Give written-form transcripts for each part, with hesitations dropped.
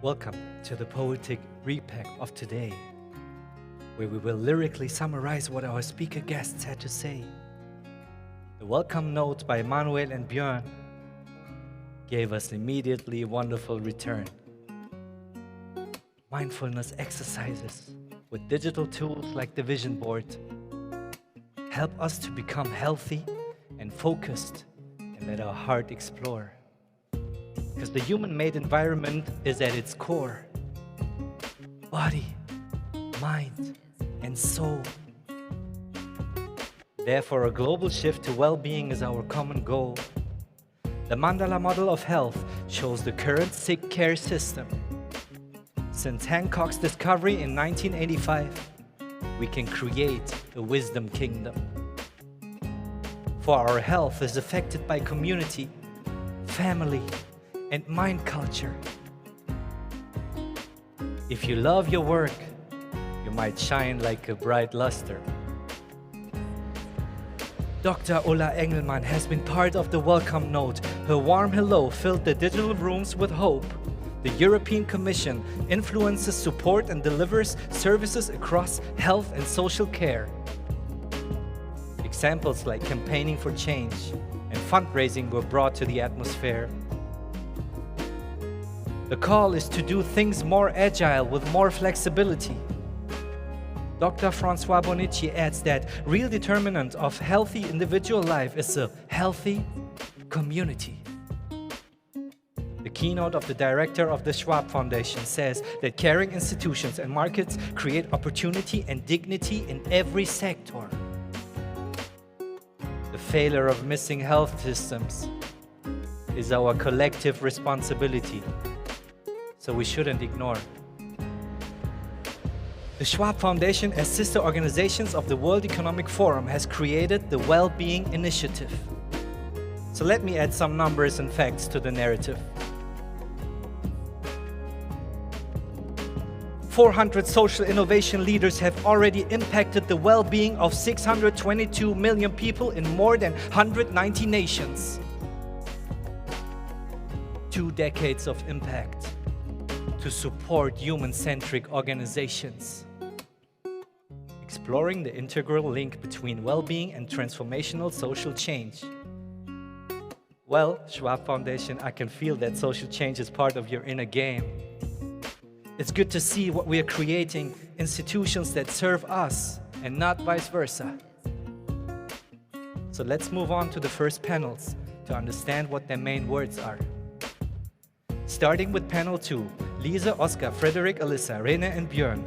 Welcome to the Poetic Repack of today, where we will lyrically summarize what our speaker guests had to say. The welcome note by Manuel and Björn gave us immediately a wonderful return. Mindfulness exercises with digital tools like the vision board help us to become healthy and focused and let our heart explore. Because the human-made environment is at its core. Body, mind, and soul. Therefore, a global shift to well-being is our common goal. The mandala model of health shows the current sick care system. Since Hancock's discovery in 1985, we can create a wisdom kingdom. For our health is affected by community, family, and mind culture. If you love your work, you might shine like a bright luster. Dr. Ulla Engelmann has been part of the welcome note. Her warm hello filled the digital rooms with hope. The European Commission influences, support, and delivers services across health and social care. Examples like campaigning for change and fundraising were brought to the atmosphere. The call is to do things more agile with more flexibility. Dr. Francois Bonici adds that real determinant of healthy individual life is a healthy community. The keynote of the director of the Schwab Foundation says that caring institutions and markets create opportunity and dignity in every sector. The failure of missing health systems is our collective responsibility, so we shouldn't ignore. The Schwab Foundation, as sister organizations of the World Economic Forum, has created the Well-Being Initiative. So let me add some numbers and facts to the narrative. 400 social innovation leaders have already impacted the well-being of 622 million people in more than 190 nations. 2 decades of impact to support human-centric organizations. Exploring the integral link between well-being and transformational social change. Well, Schwab Foundation, I can feel that social change is part of your inner game. It's good to see what we are creating, institutions that serve us and not vice versa. So let's move on to the first panels to understand what their main words are. Starting with panel 2, Lisa, Oscar, Frederick, Alyssa, Rene, and Björn.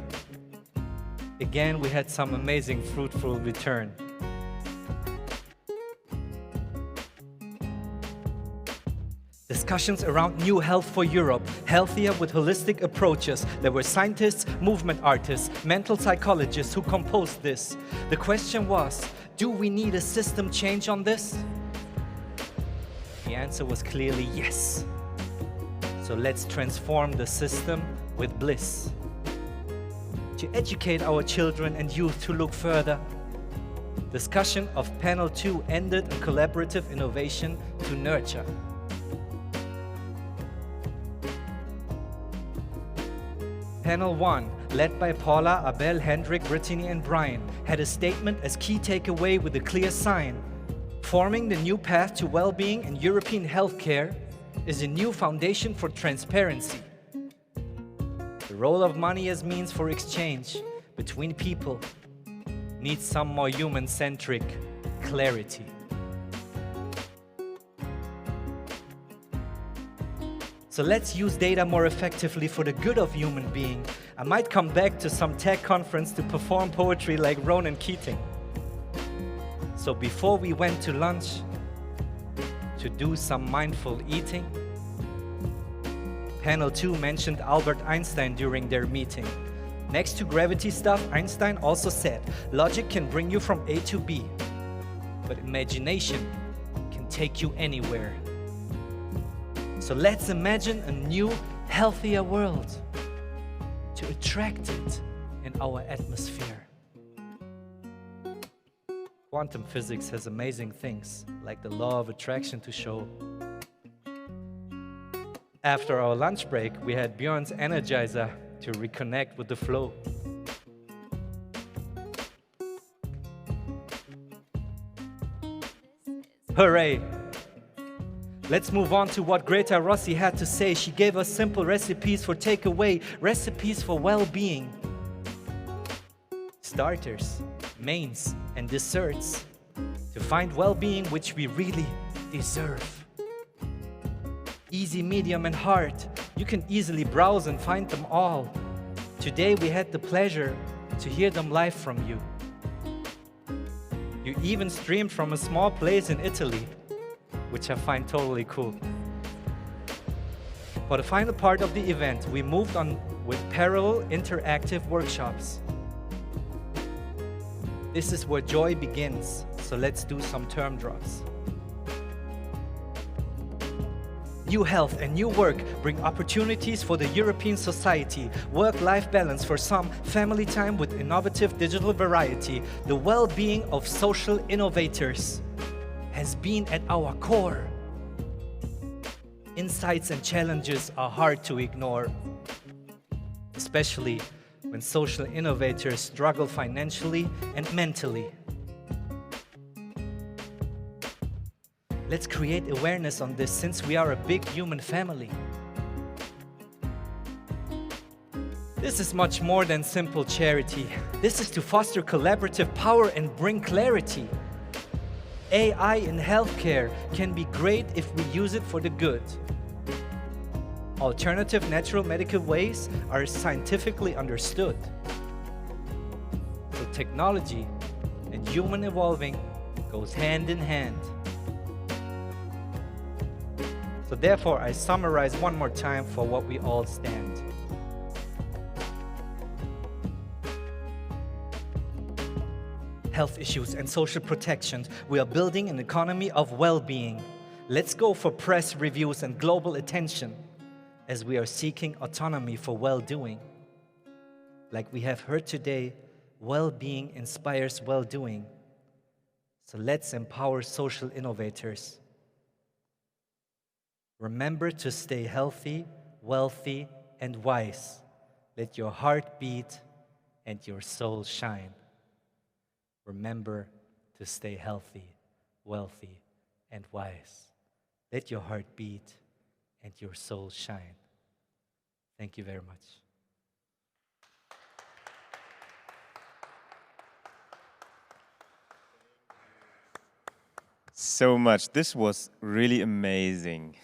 Again, we had some amazing fruitful return. Discussions around new health for Europe, healthier with holistic approaches. There were scientists, movement artists, mental psychologists who composed this. The question was, do we need a system change on this? The answer was clearly yes. So let's transform the system with bliss. To educate our children and youth to look further. Discussion of panel 2 ended in collaborative innovation to nurture. Panel 1, led by Paula, Abel, Hendrik, Brittany, and Brian, had a statement as key takeaway with a clear sign. Forming the new path to well-being in European healthcare is a new foundation for transparency. The role of money as means for exchange between people needs some more human-centric clarity. So let's use data more effectively for the good of human being. I might come back to some tech conference to perform poetry like Ronan Keating. So before we went to lunch, to do some mindful eating, panel 2 mentioned Albert Einstein during their meeting. Next to gravity stuff, Einstein also said, logic can bring you from A to B, but imagination can take you anywhere. So let's imagine a new, healthier world to attract it in our atmosphere. Quantum physics has amazing things, like the law of attraction to show. After our lunch break, we had Björn's Energizer to reconnect with the flow. Hooray! Let's move on to what Greta Rossi had to say. She gave us simple recipes for takeaway, recipes for well-being. Starters, mains, and desserts to find well-being which we really deserve. Easy, medium, and hard. You can easily browse and find them all. Today we had the pleasure to hear them live from you. You even streamed from a small place in Italy, which I find totally cool. For the final part of the event, we moved on with parallel interactive workshops. This is where joy begins, so let's do some term drops. New health and new work bring opportunities for the European society, work-life balance for some, family time with innovative digital variety. The well-being of social innovators has been at our core. Insights and challenges are hard to ignore, especially when social innovators struggle financially and mentally. Let's create awareness on this since we are a big human family. This is much more than simple charity. This is to foster collaborative power and bring clarity. AI in healthcare can be great if we use it for the good. Alternative natural medical ways are scientifically understood. So technology and human evolving goes hand in hand. So therefore, I summarize one more time for what we all stand. Health issues and social protections. We are building an economy of well-being. Let's go for press reviews and global attention as we are seeking autonomy for well-doing. Like we have heard today, well-being inspires well-doing. So let's empower social innovators. Remember to stay healthy, wealthy, and wise. Let your heart beat and your soul shine. Remember to stay healthy, wealthy, and wise. Let your heart beat and your soul shine. Thank you very much. So much. This was really amazing.